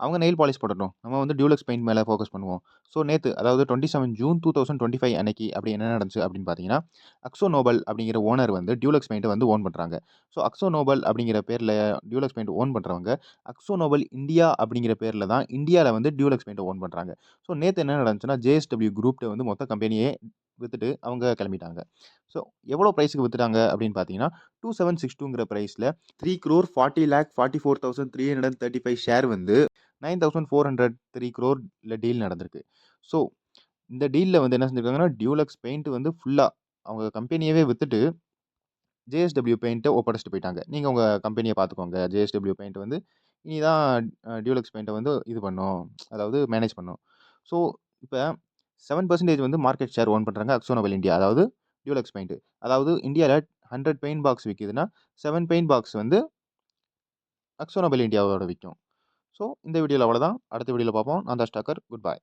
அவங்க nail polish போடட்டும். நம்ம வந்து டியூலக்ஸ் பெயிண்ட் மேல ஃபோக்கஸ் பண்ணுவோம். ஸோ நேத்து அதாவது 27 ஜூன் 2025 அன்னைக்கு அப்படி என்ன நடந்துச்சு அப்படின்னு பார்த்தீங்கன்னா, அக்ஸோ நோபல் அப்படிங்கிற ஓனர் வந்து டியூலக்ஸ் பெயிண்ட்ட வந்து ஓன் பண்றாங்க. ஸோ அக்ஸோ நோபல் அப்படிங்கிற பேர்ல டியூலக்ஸ் பெயிண்ட் ஓன் பண்றவங்க, அக்ஸோ நோபல் இந்தியா அப்படிங்கிற பேர்ல தான் இந்தியால வந்து டியூலக்ஸ் பெயிண்ட்ட ஓன் பண்றாங்க. ஸோ நேத்து என்ன நடந்துச்சுன்னா, ஜேஎஸ்டபிள்யூ குரூப்ட்ட வந்து மொத்த கம்பெனியே வித்துட்டு அவங்க கிளம்பிட்டாங்க. ஸோ எவ்வளோ பிரைஸ்க்கு வித்துட்டாங்க அப்படின்னு பார்த்தீங்கன்னா, 2762ங்கிற பிரைஸ்ல 3,40,44,335 ஷேர் வந்து 9,403 crore டீல் நடந்திருக்கு. ஸோ இந்த டீல்ல வந்து என்ன செஞ்சிருக்காங்கன்னா, டியூலக்ஸ் பெயிண்ட் வந்து ஃபுல்லா அவங்க கம்பெனியவே வித்துட்டு ஜேஎஸ்டபிள்யூ பெயிண்ட்ட ஒப்படைச்சுட்டு போயிட்டாங்க. நீங்க உங்க கம்பெனிய பார்த்துக்கோங்க. ஜேஎஸ்டபிள்யூ பெயிண்ட் வந்து இனி தான் டியூலக்ஸ் பெயிண்ட்ட வந்து இது பண்ணும். அதாவது மேனேஜ் பண்ணும். ஸோ இப்ப 7% வந்து மார்க்கெட் ஷேர் ஓன் பண்றாங்க அக்ஸோ நோபல் இந்தியா. அதாவது டியூலக்ஸ் பெயிண்ட். அதாவது இந்தியால 100 பெயிண்ட் பாக்ஸ் விக்குதுன்னா, 7 பெயிண்ட் பாக்ஸ் வந்து அக்ஸோ நோபல் இந்தியாவோட விக்கும். ஸோ இந்த வீடியோல அவ்வளோதான். அடுத்த வீடியோல பார்ப்போம். நான் தான் ஸ்டாக்கர். Good bye.